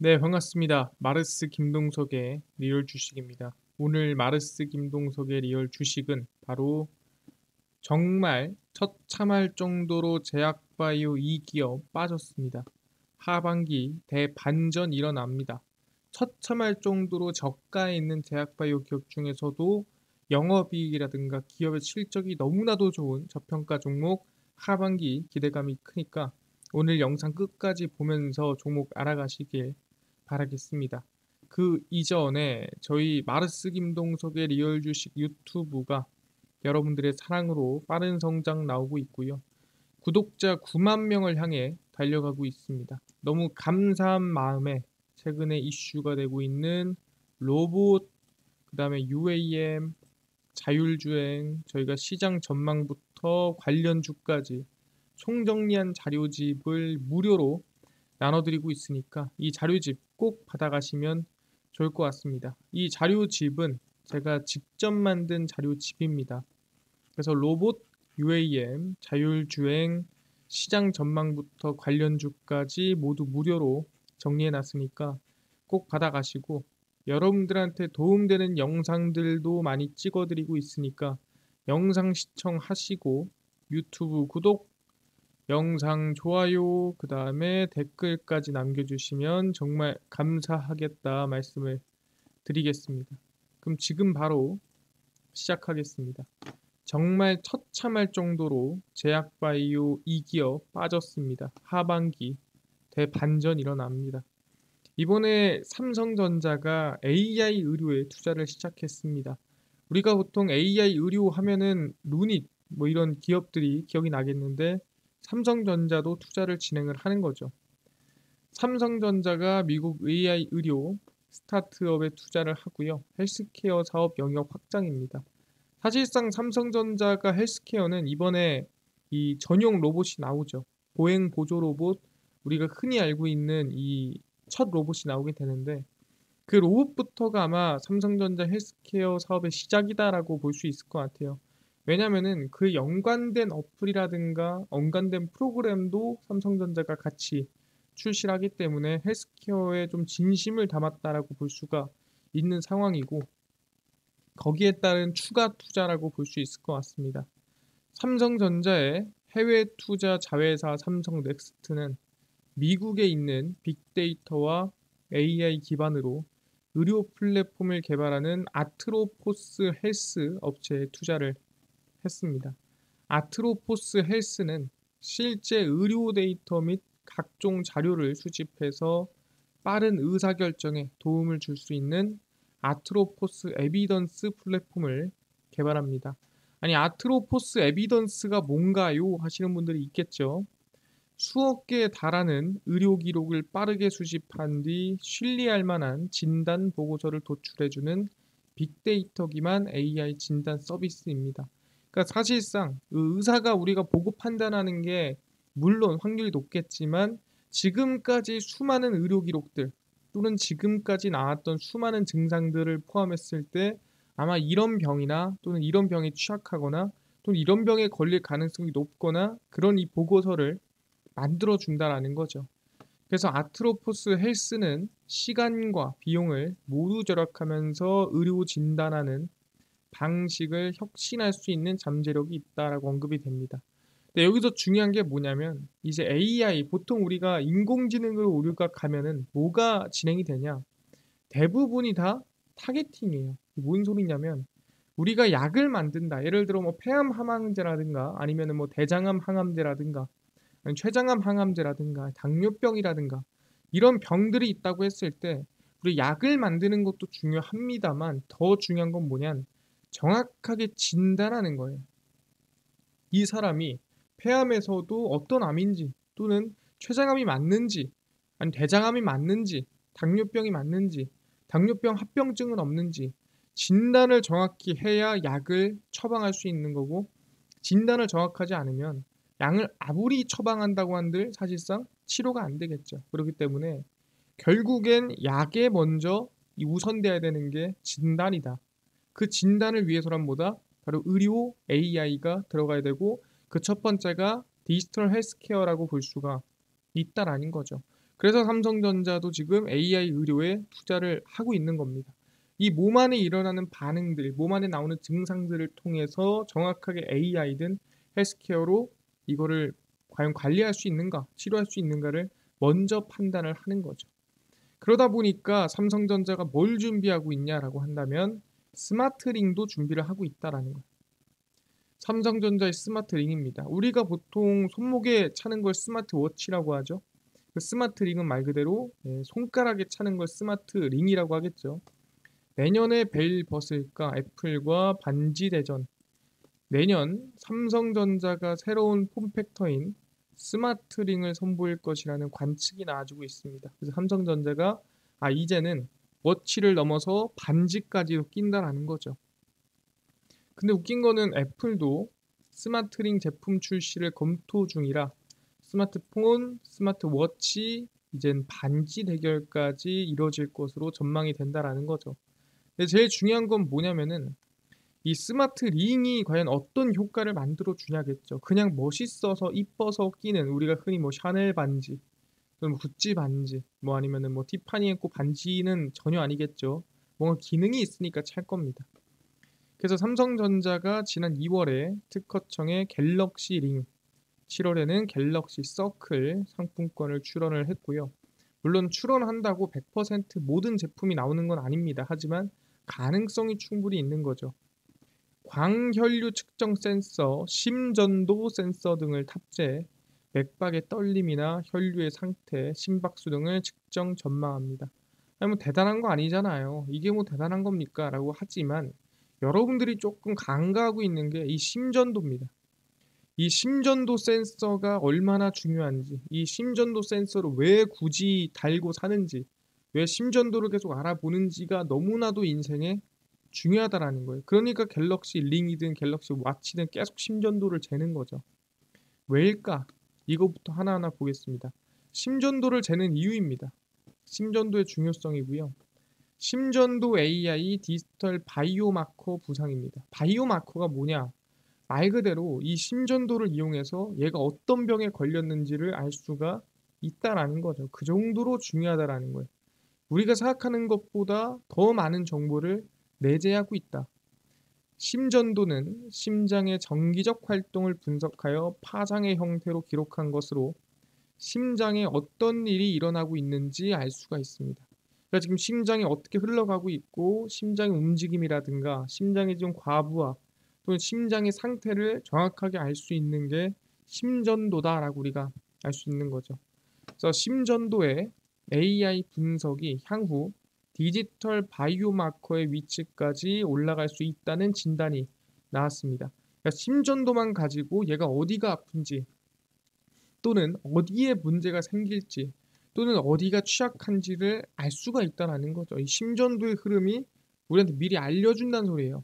네, 반갑습니다. 마르스 김동석의 리얼 주식입니다. 오늘 마르스 김동석의 리얼 주식은 바로 정말 처참할 정도로 제약바이오 2기업 빠졌습니다. 하반기 대반전 일어납니다. 처참할 정도로 저가에 있는 제약바이오 기업 중에서도 영업이익이라든가 기업의 실적이 너무나도 좋은 저평가 종목 하반기 기대감이 크니까 오늘 영상 끝까지 보면서 종목 알아가시길 바라겠습니다. 그 이전에 저희 마르스 김동석의 리얼 주식 유튜브가 여러분들의 사랑으로 빠른 성장 나오고 있고요. 구독자 9만 명을 향해 달려가고 있습니다. 너무 감사한 마음에 최근에 이슈가 되고 있는 로봇, 그 다음에 UAM, 자율주행, 저희가 시장 전망부터 관련주까지 총정리한 자료집을 무료로 나눠드리고 있으니까 이 자료집 꼭 받아가시면 좋을 것 같습니다. 이 자료집은 제가 직접 만든 자료집입니다. 그래서 로봇, UAM, 자율주행, 시장 전망부터 관련주까지 모두 무료로 정리해 놨으니까 꼭 받아가시고 여러분들한테 도움되는 영상들도 많이 찍어드리고 있으니까 영상 시청하시고 유튜브 구독, 영상 좋아요, 그 다음에 댓글까지 남겨주시면 정말 감사하겠다 말씀을 드리겠습니다. 그럼 지금 바로 시작하겠습니다. 정말 처참할 정도로 제약바이오 2기업 빠졌습니다. 하반기 대반전 일어납니다. 이번에 삼성전자가 AI 의료에 투자를 시작했습니다. 우리가 보통 AI 의료 하면은 루닛 뭐 이런 기업들이 기억이 나겠는데 삼성전자도 투자를 진행을 하는 거죠. 삼성전자가 미국 AI 의료 스타트업에 투자를 하고요. 헬스케어 사업 영역 확장입니다. 사실상 삼성전자가 헬스케어는 이번에 이 전용 로봇이 나오죠. 보행 보조 로봇, 우리가 흔히 알고 있는 이 첫 로봇이 나오게 되는데 그 로봇부터가 아마 삼성전자 헬스케어 사업의 시작이다라고 볼 수 있을 것 같아요. 왜냐면은 그 연관된 어플이라든가 연관된 프로그램도 삼성전자가 같이 출시를 하기 때문에 헬스케어에 좀 진심을 담았다라고 볼 수가 있는 상황이고 거기에 따른 추가 투자라고 볼 수 있을 것 같습니다. 삼성전자의 해외 투자 자회사 삼성넥스트는 미국에 있는 빅데이터와 AI 기반으로 의료 플랫폼을 개발하는 아트로포스 헬스 업체에 투자를 했습니다. 아트로포스 헬스는 실제 의료 데이터 및 각종 자료를 수집해서 빠른 의사결정에 도움을 줄 수 있는 아트로포스 에비던스 플랫폼을 개발합니다. 아니, 아트로포스 에비던스가 뭔가요? 하시는 분들이 있겠죠. 수억 개에 달하는 의료 기록을 빠르게 수집한 뒤 신뢰할 만한 진단 보고서를 도출해주는 빅데이터 기반 AI 진단 서비스입니다. 그러니까 사실상 의사가 우리가 보고 판단하는 게 물론 확률이 높겠지만 지금까지 수많은 의료 기록들 또는 지금까지 나왔던 수많은 증상들을 포함했을 때 아마 이런 병이나 또는 이런 병에 취약하거나 또는 이런 병에 걸릴 가능성이 높거나 그런 이 보고서를 만들어 준다라는 거죠. 그래서 아트로포스 헬스는 시간과 비용을 모두 절약하면서 의료 진단하는 방식을 혁신할 수 있는 잠재력이 있다라고 언급이 됩니다. 근데 여기서 중요한 게 뭐냐면 이제 AI 보통 우리가 인공지능으로 우리가 가면은 뭐가 진행이 되냐? 대부분이 다 타겟팅이에요. 뭔 소리냐면 우리가 약을 만든다. 예를 들어 뭐 폐암 항암제라든가 아니면은 뭐 대장암 항암제라든가 아니면 췌장암 항암제라든가 당뇨병이라든가 이런 병들이 있다고 했을 때 우리 약을 만드는 것도 중요합니다만 더 중요한 건 뭐냐면 정확하게 진단하는 거예요. 이 사람이 폐암에서도 어떤 암인지 또는 췌장암이 맞는지 아니 대장암이 맞는지 당뇨병이 맞는지 당뇨병 합병증은 없는지 진단을 정확히 해야 약을 처방할 수 있는 거고 진단을 정확하지 않으면 약을 아무리 처방한다고 한들 사실상 치료가 안 되겠죠. 그렇기 때문에 결국엔 약에 먼저 우선돼야 되는 게 진단이다. 그 진단을 위해서란 뭐다? 바로 의료 AI가 들어가야 되고 그 첫 번째가 디지털 헬스케어라고 볼 수가 있다라는 거죠. 그래서 삼성전자도 지금 AI 의료에 투자를 하고 있는 겁니다. 이 몸 안에 일어나는 반응들, 몸 안에 나오는 증상들을 통해서 정확하게 AI든 헬스케어로 이거를 과연 관리할 수 있는가, 치료할 수 있는가를 먼저 판단을 하는 거죠. 그러다 보니까 삼성전자가 뭘 준비하고 있냐라고 한다면 스마트링도 준비를 하고 있다라는 거예요. 삼성전자의 스마트링입니다. 우리가 보통 손목에 차는 걸 스마트워치라고 하죠. 그 스마트링은 말 그대로 손가락에 차는 걸 스마트링이라고 하겠죠. 내년에 벨 벗을까 애플과 반지 대전. 내년 삼성전자가 새로운 폼팩터인 스마트링을 선보일 것이라는 관측이 나와주고 있습니다. 그래서 삼성전자가 이제는 워치를 넘어서 반지까지도 낀다라는 거죠. 근데 웃긴 거는 애플도 스마트링 제품 출시를 검토 중이라 스마트폰, 스마트워치, 이젠 반지 대결까지 이뤄질 것으로 전망이 된다라는 거죠. 근데 제일 중요한 건 뭐냐면은 이 스마트 링이 과연 어떤 효과를 만들어 주냐겠죠. 그냥 멋있어서 이뻐서 끼는 우리가 흔히 뭐 샤넬 반지, 또는 구찌 반지, 뭐 아니면은 뭐 티파니 앤코 반지는 전혀 아니겠죠. 뭔가 기능이 있으니까 찰 겁니다. 그래서 삼성전자가 지난 2월에 특허청에 갤럭시 링, 7월에는 갤럭시 서클 상품권을 출원을 했고요. 물론 출원한다고 100% 모든 제품이 나오는 건 아닙니다. 하지만 가능성이 충분히 있는 거죠. 광혈류 측정 센서, 심전도 센서 등을 탑재해 맥박의 떨림이나 혈류의 상태, 심박수 등을 측정 전망합니다. 아니 뭐 대단한 거 아니잖아요. 이게 뭐 대단한 겁니까? 라고 하지만 여러분들이 조금 간과하고 있는 게 이 심전도입니다. 이 심전도 센서가 얼마나 중요한지, 이 심전도 센서를 왜 굳이 달고 사는지, 왜 심전도를 계속 알아보는지가 너무나도 인생에 중요하다라는 거예요. 그러니까 갤럭시 링이든 갤럭시 와치든 계속 심전도를 재는 거죠. 왜일까? 이거부터 하나하나 보겠습니다. 심전도를 재는 이유입니다. 심전도의 중요성이고요. 심전도 AI 디지털 바이오마커 부상입니다. 바이오마커가 뭐냐? 말 그대로 이 심전도를 이용해서 얘가 어떤 병에 걸렸는지를 알 수가 있다라는 거죠. 그 정도로 중요하다라는 거예요. 우리가 생각하는 것보다 더 많은 정보를 내재하고 있다. 심전도는 심장의 정기적 활동을 분석하여 파장의 형태로 기록한 것으로 심장에 어떤 일이 일어나고 있는지 알 수가 있습니다. 그러니까 지금 심장이 어떻게 흘러가고 있고 심장의 움직임이라든가 심장의 지금 과부하 또는 심장의 상태를 정확하게 알 수 있는 게 심전도다라고 우리가 알 수 있는 거죠. 그래서 심전도의 AI 분석이 향후 디지털 바이오마커의 위치까지 올라갈 수 있다는 진단이 나왔습니다. 그러니까 심전도만 가지고 얘가 어디가 아픈지 또는 어디에 문제가 생길지 또는 어디가 취약한지를 알 수가 있다는 거죠. 이 심전도의 흐름이 우리한테 미리 알려준다는 소리예요.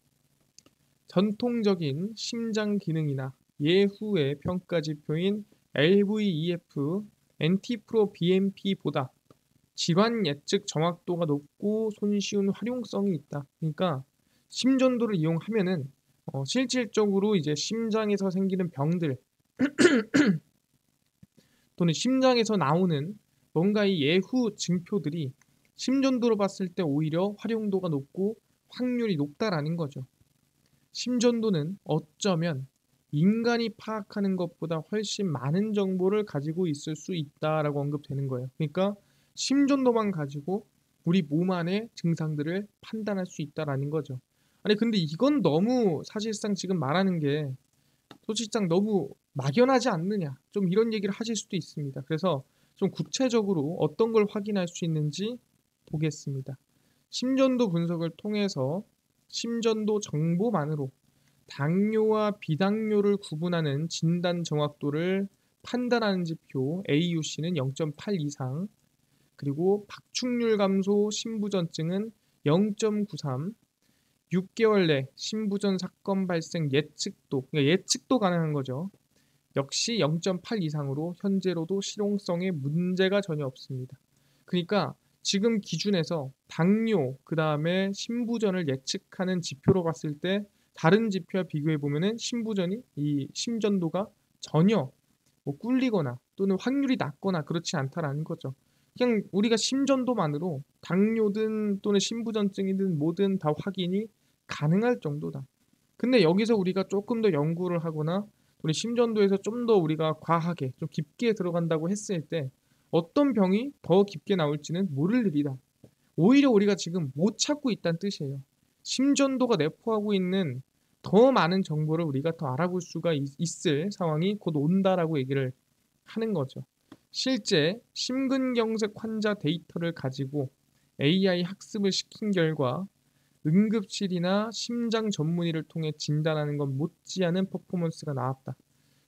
전통적인 심장 기능이나 예후의 평가 지표인 LVEF, NT-proBNP보다 질환 예측 정확도가 높고 손쉬운 활용성이 있다. 그러니까 심전도를 이용하면은 실질적으로 이제 심장에서 생기는 병들 또는 심장에서 나오는 뭔가 이 예후 증표들이 심전도로 봤을 때 오히려 활용도가 높고 확률이 높다라는 거죠. 심전도는 어쩌면 인간이 파악하는 것보다 훨씬 많은 정보를 가지고 있을 수 있다라고 언급되는 거예요. 그러니까 심전도만 가지고 우리 몸 안의 증상들을 판단할 수 있다라는 거죠. 아니 근데 이건 너무 사실상 지금 말하는 게 사실상 너무 막연하지 않느냐 좀 이런 얘기를 하실 수도 있습니다. 그래서 좀 구체적으로 어떤 걸 확인할 수 있는지 보겠습니다. 심전도 분석을 통해서 심전도 정보만으로 당뇨와 비당뇨를 구분하는 진단 정확도를 판단하는 지표 AUC는 0.8 이상, 그리고 박충률 감소 심부전증은 0.93, 6개월 내 심부전 사건 발생 예측도, 그러니까 예측도 가능한 거죠. 역시 0.8 이상으로 현재로도 실용성에 문제가 전혀 없습니다. 그러니까 지금 기준에서 당뇨, 그 다음에 심부전을 예측하는 지표로 봤을 때 다른 지표와 비교해 보면은 심부전이 이 심전도가 전혀 뭐 꿀리거나 또는 확률이 낮거나 그렇지 않다라는 거죠. 그냥 우리가 심전도만으로 당뇨든 또는 심부전증이든 뭐든 다 확인이 가능할 정도다. 근데 여기서 우리가 조금 더 연구를 하거나 우리 심전도에서 좀 더 우리가 과하게 좀 깊게 들어간다고 했을 때 어떤 병이 더 깊게 나올지는 모를 일이다. 오히려 우리가 지금 못 찾고 있다는 뜻이에요. 심전도가 내포하고 있는 더 많은 정보를 우리가 더 알아볼 수가 있을 상황이 곧 온다라고 얘기를 하는 거죠. 실제 심근경색 환자 데이터를 가지고 AI 학습을 시킨 결과 응급실이나 심장 전문의를 통해 진단하는 것 못지않은 퍼포먼스가 나왔다.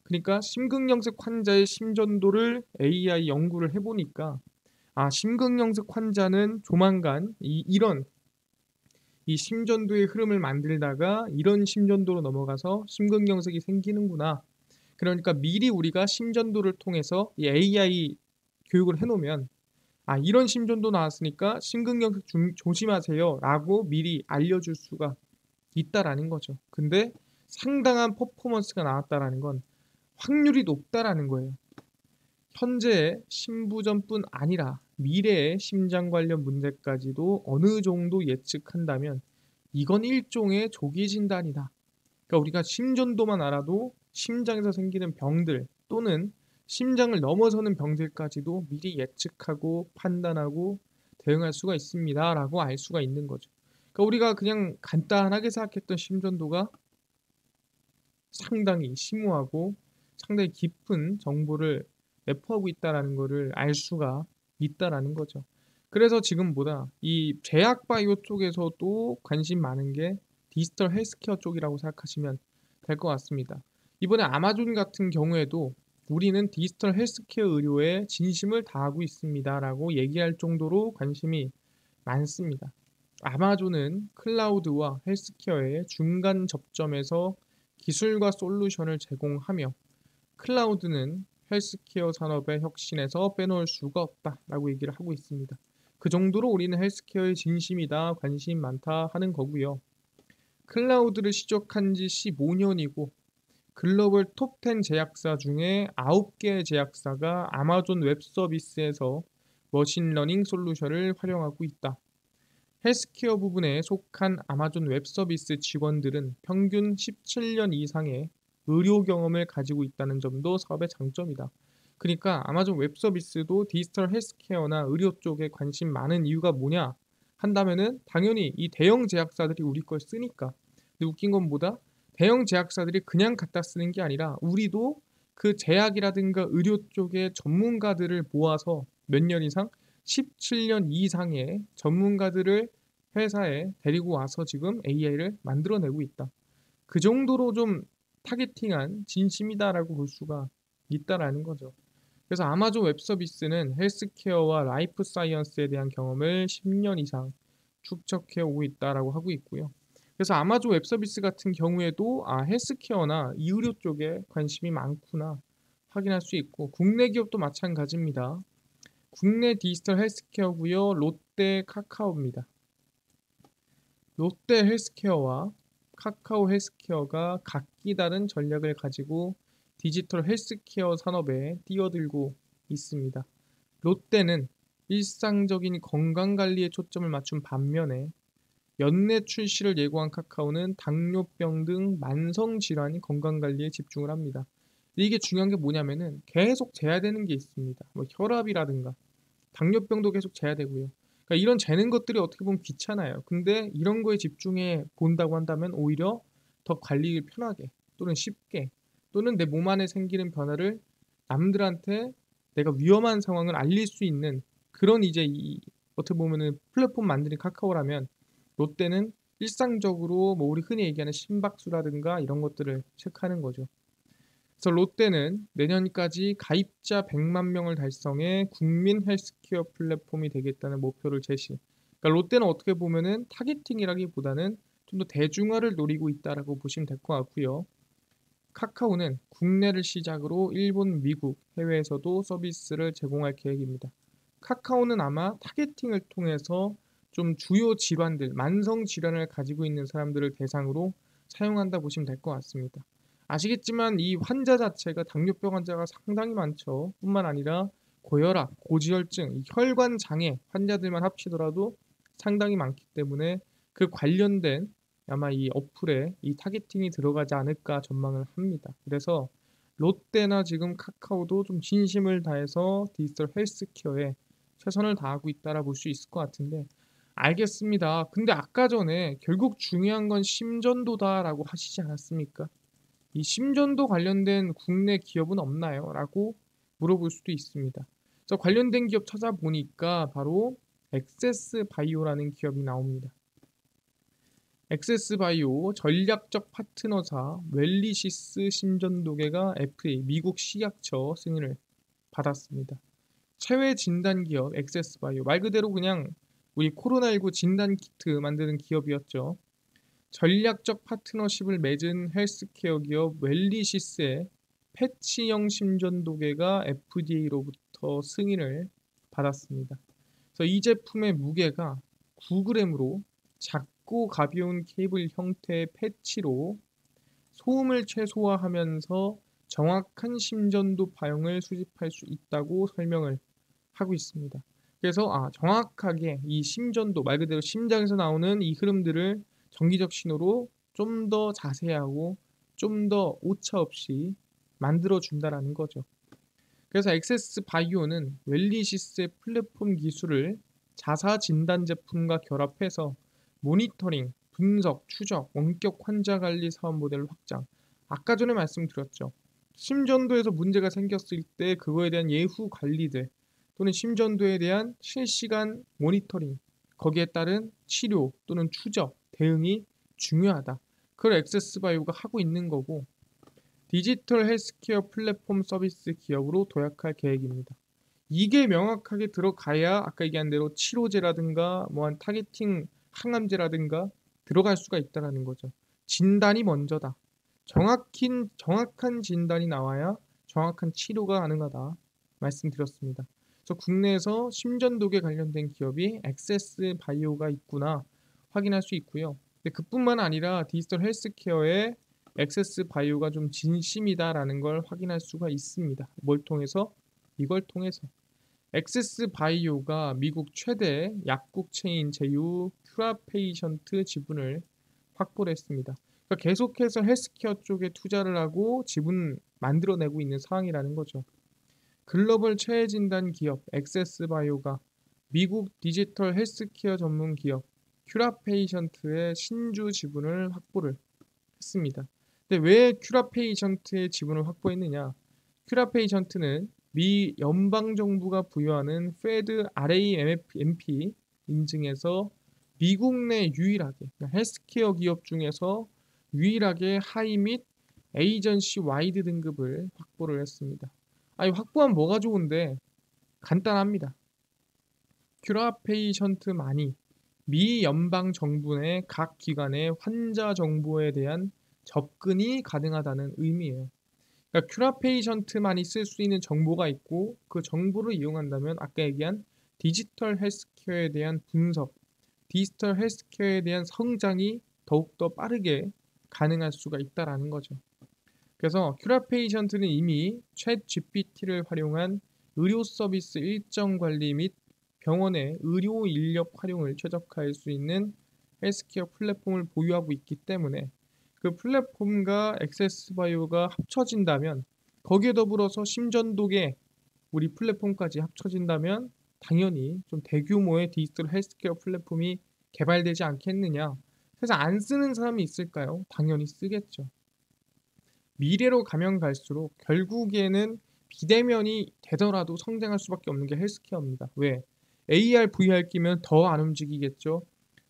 그러니까 심근경색 환자의 심전도를 AI 연구를 해보니까 심근경색 환자는 조만간 이런 이 심전도의 흐름을 만들다가 이런 심전도로 넘어가서 심근경색이 생기는구나. 그러니까 미리 우리가 심전도를 통해서 이 AI 교육을 해놓으면 이런 심전도 나왔으니까 심근경색 조심하세요 라고 미리 알려줄 수가 있다라는 거죠. 근데 상당한 퍼포먼스가 나왔다라는 건 확률이 높다라는 거예요. 현재의 심부전뿐 아니라 미래의 심장 관련 문제까지도 어느 정도 예측한다면 이건 일종의 조기 진단이다. 그러니까 우리가 심전도만 알아도 심장에서 생기는 병들 또는 심장을 넘어서는 병들까지도 미리 예측하고 판단하고 대응할 수가 있습니다라고 알 수가 있는 거죠. 그러니까 우리가 그냥 간단하게 생각했던 심전도가 상당히 심오하고 상당히 깊은 정보를 내포하고 있다라는 것을 알 수가 있다라는 거죠. 그래서 지금보다 이 제약 바이오 쪽에서도 관심 많은 게 디지털 헬스케어 쪽이라고 생각하시면 될 것 같습니다. 이번에 아마존 같은 경우에도 우리는 디지털 헬스케어 의료에 진심을 다하고 있습니다라고 얘기할 정도로 관심이 많습니다. 아마존은 클라우드와 헬스케어의 중간 접점에서 기술과 솔루션을 제공하며 클라우드는 헬스케어 산업의 혁신에서 빼놓을 수가 없다라고 얘기를 하고 있습니다. 그 정도로 우리는 헬스케어에 진심이다, 관심 많다 하는 거고요. 클라우드를 시작한 지 15년이고 글로벌 톱 10 제약사 중에 9개 제약사가 아마존 웹 서비스에서 머신러닝 솔루션을 활용하고 있다. 헬스케어 부분에 속한 아마존 웹 서비스 직원들은 평균 17년 이상의 의료 경험을 가지고 있다는 점도 사업의 장점이다. 그러니까 아마존 웹 서비스도 디지털 헬스케어나 의료 쪽에 관심 많은 이유가 뭐냐 한다면은 당연히 이 대형 제약사들이 우리 걸 쓰니까. 근데 웃긴 건 뭐다? 대형 제약사들이 그냥 갖다 쓰는 게 아니라 우리도 그 제약이라든가 의료 쪽의 전문가들을 모아서 몇 년 이상 17년 이상의 전문가들을 회사에 데리고 와서 지금 AI를 만들어내고 있다. 그 정도로 좀 타겟팅한 진심이다라고 볼 수가 있다라는 거죠. 그래서 아마존 웹 서비스는 헬스케어와 라이프 사이언스에 대한 경험을 10년 이상 축적해 오고 있다라고 하고 있고요. 그래서 아마존 웹 서비스 같은 경우에도 헬스케어나 의료 쪽에 관심이 많구나 확인할 수 있고 국내 기업도 마찬가지입니다. 국내 디지털 헬스케어고요. 롯데 카카오입니다. 롯데 헬스케어와 카카오 헬스케어가 각기 다른 전략을 가지고 디지털 헬스케어 산업에 뛰어들고 있습니다. 롯데는 일상적인 건강관리에 초점을 맞춘 반면에 연내 출시를 예고한 카카오는 당뇨병 등 만성질환 건강관리에 집중을 합니다. 이게 중요한 게 뭐냐면은 계속 재야 되는 게 있습니다. 뭐 혈압이라든가 당뇨병도 계속 재야 되고요. 그러니까 이런 재는 것들이 어떻게 보면 귀찮아요. 근데 이런 거에 집중해 본다고 한다면 오히려 더 관리를 편하게 또는 쉽게 또는 내 몸 안에 생기는 변화를 남들한테 내가 위험한 상황을 알릴 수 있는 그런 이제 어떻게 보면은 플랫폼 만드는 카카오라면 롯데는 일상적으로 뭐 우리 흔히 얘기하는 심박수라든가 이런 것들을 체크하는 거죠. 그래서 롯데는 내년까지 가입자 100만 명을 달성해 국민 헬스케어 플랫폼이 되겠다는 목표를 제시. 그러니까 롯데는 어떻게 보면은 타겟팅이라기보다는 좀 더 대중화를 노리고 있다라고 보시면 될 것 같고요. 카카오는 국내를 시작으로 일본, 미국, 해외에서도 서비스를 제공할 계획입니다. 카카오는 아마 타겟팅을 통해서 좀 주요 질환들, 만성 질환을 가지고 있는 사람들을 대상으로 사용한다 보시면 될 것 같습니다. 아시겠지만 이 환자 자체가 당뇨병 환자가 상당히 많죠. 뿐만 아니라 고혈압, 고지혈증, 이 혈관 장애 환자들만 합치더라도 상당히 많기 때문에 그 관련된 아마 이 어플에 이 타겟팅이 들어가지 않을까 전망을 합니다. 그래서 롯데나 지금 카카오도 좀 진심을 다해서 디지털 헬스케어에 최선을 다하고 있다라 볼 수 있을 것 같은데 알겠습니다. 근데 아까 전에 결국 중요한 건 심전도다라고 하시지 않았습니까? 이 심전도 관련된 국내 기업은 없나요? 라고 물어볼 수도 있습니다. 그래서 관련된 기업 찾아보니까 바로 엑세스 바이오라는 기업이 나옵니다. 엑세스 바이오 전략적 파트너사 웰리시스 심전도계가 FDA 미국 식약처 승인을 받았습니다. 체외 진단 기업 엑세스 바이오 말 그대로 그냥 우리 코로나19 진단 키트 만드는 기업이었죠. 전략적 파트너십을 맺은 헬스케어 기업 웰리시스의 패치형 심전도계가 FDA로부터 승인을 받았습니다. 그래서 이 제품의 무게가 9g으로 작고 가벼운 케이블 형태의 패치로 소음을 최소화하면서 정확한 심전도 파형을 수집할 수 있다고 설명을 하고 있습니다. 그래서 정확하게 이 심전도 말 그대로 심장에서 나오는 이 흐름들을 정기적 신호로 좀 더 자세하고 좀 더 오차 없이 만들어 준다라는 거죠. 그래서 엑세스 바이오는 웰리시스의 플랫폼 기술을 자사 진단 제품과 결합해서 모니터링, 분석, 추적, 원격 환자 관리 사업 모델을 확장. 아까 전에 말씀드렸죠. 심전도에서 문제가 생겼을 때 그거에 대한 예후 관리들 또는 심전도에 대한 실시간 모니터링, 거기에 따른 치료 또는 추적, 대응이 중요하다. 그걸 엑세스 바이오가 하고 있는 거고 디지털 헬스케어 플랫폼 서비스 기업으로 도약할 계획입니다. 이게 명확하게 들어가야 아까 얘기한 대로 치료제라든가 뭐한 타겟팅 항암제라든가 들어갈 수가 있다는 거죠. 진단이 먼저다. 정확한 진단이 나와야 정확한 치료가 가능하다. 말씀드렸습니다. 그래서 국내에서 심전도계 관련된 기업이 엑세스 바이오가 있구나 확인할 수 있고요. 근데 그뿐만 아니라 디지털 헬스케어에 엑세스 바이오가 좀 진심이다라는 걸 확인할 수가 있습니다. 뭘 통해서? 이걸 통해서 엑세스 바이오가 미국 최대 약국 체인 제휴 큐라페이션트 지분을 확보를 했습니다. 그러니까 계속해서 헬스케어 쪽에 투자를 하고 지분 만들어내고 있는 상황이라는 거죠. 글로벌 최애 진단 기업 엑세스 바이오가 미국 디지털 헬스케어 전문 기업 큐라페이션트의 신주 지분을 확보를 했습니다. 근데 왜 큐라페이션트의 지분을 확보했느냐? 큐라페이션트는 미 연방정부가 부여하는 페드 RAMP 인증에서 미국 내 유일하게 헬스케어 기업 중에서 유일하게 하이 및 에이전시 와이드 등급을 확보를 했습니다. 아니 확보하면 뭐가 좋은데 간단합니다. 큐라페이션트만이 미 연방 정부 내 각 기관의 환자 정보에 대한 접근이 가능하다는 의미예요. 그러니까 큐라페이션트만이 쓸 수 있는 정보가 있고 그 정보를 이용한다면 아까 얘기한 디지털 헬스케어에 대한 분석, 디지털 헬스케어에 대한 성장이 더욱더 빠르게 가능할 수가 있다라는 거죠. 그래서 큐라페이션트는 이미 챗 GPT를 활용한 의료 서비스 일정 관리 및 병원의 의료 인력 활용을 최적화할 수 있는 헬스케어 플랫폼을 보유하고 있기 때문에 그 플랫폼과 엑세스바이오가 합쳐진다면 거기에 더불어서 심전도계 우리 플랫폼까지 합쳐진다면 당연히 좀 대규모의 디지털 헬스케어 플랫폼이 개발되지 않겠느냐. 그래서 안 쓰는 사람이 있을까요? 당연히 쓰겠죠. 미래로 가면 갈수록 결국에는 비대면이 되더라도 성장할 수밖에 없는 게 헬스케어입니다. 왜? AR, VR 끼면 더 안 움직이겠죠.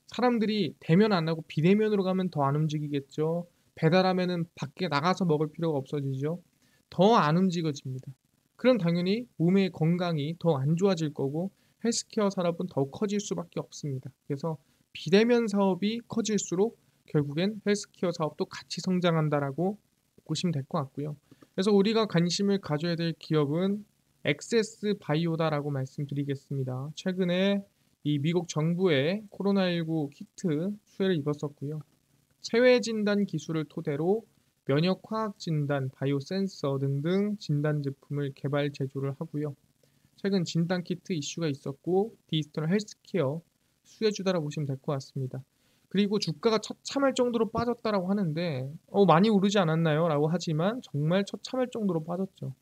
사람들이 대면 안 하고 비대면으로 가면 더 안 움직이겠죠. 배달하면은 밖에 나가서 먹을 필요가 없어지죠. 더 안 움직여집니다. 그럼 당연히 몸의 건강이 더 안 좋아질 거고 헬스케어 산업은 더 커질 수밖에 없습니다. 그래서 비대면 사업이 커질수록 결국엔 헬스케어 사업도 같이 성장한다라고 보시면 될 것 같고요. 그래서 우리가 관심을 가져야 될 기업은 엑세스 바이오다라고 말씀드리겠습니다. 최근에 이 미국 정부의 코로나19 키트 수혜를 입었었고요. 체외 진단 기술을 토대로 면역 화학 진단, 바이오 센서 등등 진단 제품을 개발 제조를 하고요. 최근 진단 키트 이슈가 있었고 디지털 헬스케어 수혜주다라고 보시면 될 것 같습니다. 그리고 주가가 처참할 정도로 빠졌다라고 하는데 많이 오르지 않았나요? 라고 하지만 정말 처참할 정도로 빠졌죠.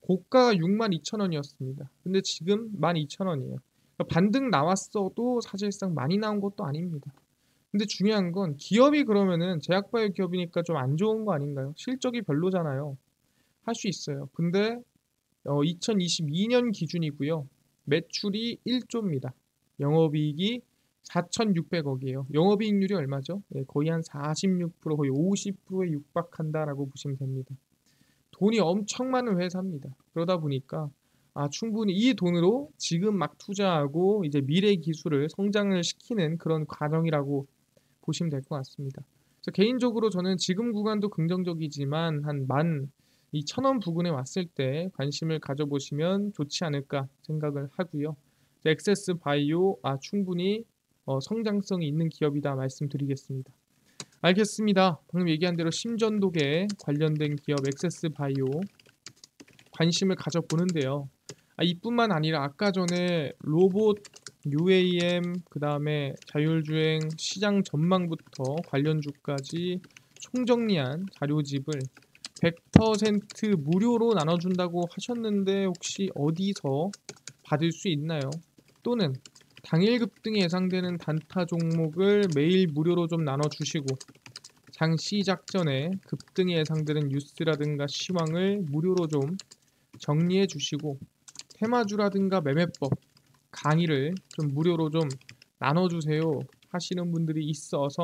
고가가 62,000원이었습니다. 근데 지금 12,000원이에요. 반등 나왔어도 사실상 많이 나온 것도 아닙니다. 근데 중요한 건 기업이 그러면은 제약바이오 기업이니까 좀 안 좋은 거 아닌가요? 실적이 별로잖아요. 할 수 있어요. 근데 2022년 기준이고요. 매출이 1조입니다. 영업이익이 4,600억이에요. 영업이익률이 얼마죠? 거의 한 46%, 거의 50%에 육박한다라고 보시면 됩니다. 돈이 엄청 많은 회사입니다. 그러다 보니까 충분히 이 돈으로 지금 막 투자하고 이제 미래 기술을 성장을 시키는 그런 과정이라고 보시면 될 것 같습니다. 그래서 개인적으로 저는 지금 구간도 긍정적이지만 한 12,000원 부근에 왔을 때 관심을 가져보시면 좋지 않을까 생각을 하고요. 엑세스 바이오 충분히 성장성이 있는 기업이다 말씀드리겠습니다. 알겠습니다. 방금 얘기한 대로 심전도계 관련된 기업 엑세스 바이오 관심을 가져보는데요. 이뿐만 아니라 아까 전에 로봇, UAM, 그 다음에 자율주행 시장 전망부터 관련주까지 총정리한 자료집을 100% 무료로 나눠준다고 하셨는데 혹시 어디서 받을 수 있나요? 또는 당일 급등이 예상되는 단타 종목을 매일 무료로 좀 나눠주시고 장 시작 전에 급등이 예상되는 뉴스라든가 시황을 무료로 좀 정리해 주시고 테마주라든가 매매법 강의를 좀 무료로 좀 나눠주세요 하시는 분들이 있어서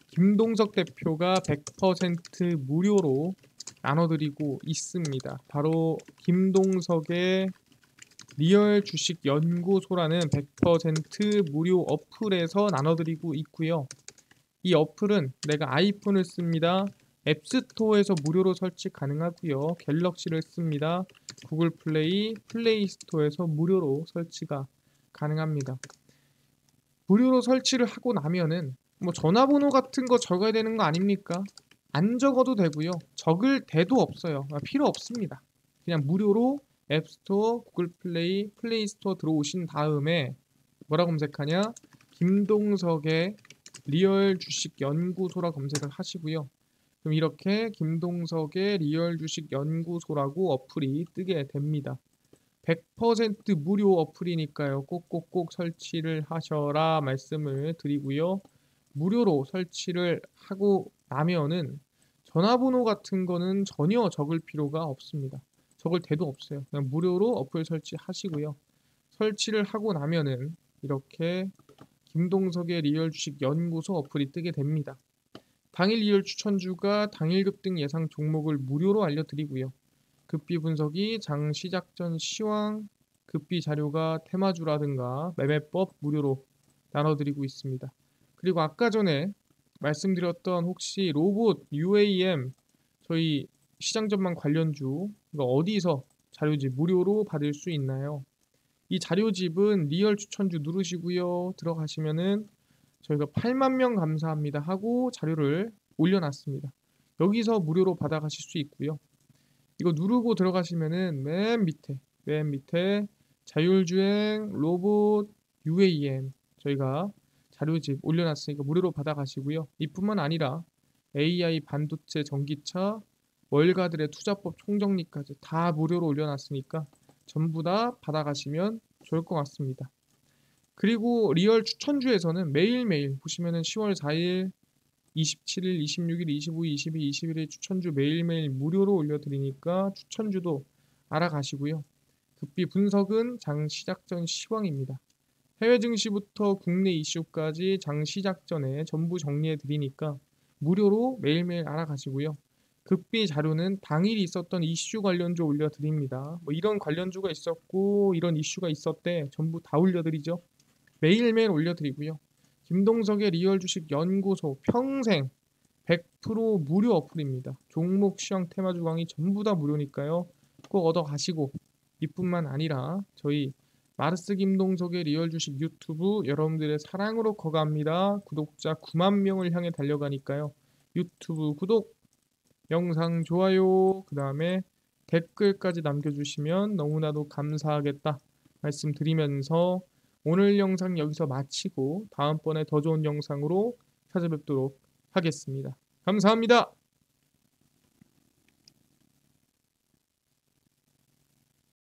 김동석 대표가 100% 무료로 나눠드리고 있습니다. 바로 김동석의 리얼 주식 연구소라는 100% 무료 어플에서 나눠드리고 있고요. 이 어플은 내가 아이폰을 씁니다. 앱스토어에서 무료로 설치 가능하고요. 갤럭시를 씁니다. 구글 플레이, 플레이 스토어에서 무료로 설치가 가능합니다. 무료로 설치를 하고 나면은 뭐 전화번호 같은 거 적어야 되는 거 아닙니까? 안 적어도 되고요. 적을 데도 없어요. 필요 없습니다. 그냥 무료로 앱스토어, 구글 플레이, 플레이 스토어 들어오신 다음에 뭐라 검색하냐? 김동석의 리얼 주식 연구소라 검색을 하시고요. 그럼 이렇게 김동석의 리얼 주식 연구소라고 어플이 뜨게 됩니다. 100% 무료 어플이니까요. 꼭꼭꼭 설치를 하셔라 말씀을 드리고요. 무료로 설치를 하고 나면은 전화번호 같은 거는 전혀 적을 필요가 없습니다. 적을 데도 없어요. 그냥 무료로 어플 설치하시고요. 설치를 하고 나면은 이렇게 김동석의 리얼 주식 연구소 어플이 뜨게 됩니다. 당일 리얼 추천주가 당일 급등 예상 종목을 무료로 알려드리고요. 급비 분석이 장 시작 전 시황, 급비 자료가 테마주라든가 매매법 무료로 나눠드리고 있습니다. 그리고 아까 전에 말씀드렸던 혹시 로봇, UAM 저희 시장 전망 관련주 이거 어디서 자료집 무료로 받을 수 있나요? 이 자료집은 리얼 추천주 누르시고요. 들어가시면은 저희가 8만 명 감사합니다 하고 자료를 올려놨습니다. 여기서 무료로 받아가실 수 있고요. 이거 누르고 들어가시면은 맨 밑에 자율주행, 로봇, UAM 저희가 자료집 올려놨으니까 무료로 받아가시고요. 이뿐만 아니라 AI 반도체 전기차, 월가들의 투자법 총정리까지 다 무료로 올려놨으니까 전부 다 받아가시면 좋을 것 같습니다. 그리고 리얼 추천주에서는 매일매일 보시면은 10월 4일, 27일, 26일, 25일, 22일, 21일 추천주 매일매일 무료로 올려드리니까 추천주도 알아가시고요. 급비 분석은 장 시작 전 시황입니다. 해외 증시부터 국내 이슈까지 장 시작 전에 전부 정리해 드리니까 무료로 매일매일 알아가시고요. 급비 자료는 당일 있었던 이슈 관련주 올려드립니다. 뭐 이런 관련주가 있었고 이런 이슈가 있었대 전부 다 올려드리죠. 매일매일 올려드리고요. 김동석의 리얼 주식 연구소 평생 100% 무료 어플입니다. 종목 시황 테마주 강의 전부 다 무료니까요. 꼭 얻어 가시고 이뿐만 아니라 저희 마르스 김동석의 리얼 주식 유튜브 여러분들의 사랑으로 커갑니다. 구독자 9만 명을 향해 달려가니까요. 유튜브 구독, 영상 좋아요, 그 다음에 댓글까지 남겨주시면 너무나도 감사하겠다 말씀드리면서 오늘 영상 여기서 마치고 다음번에 더 좋은 영상으로 찾아뵙도록 하겠습니다. 감사합니다.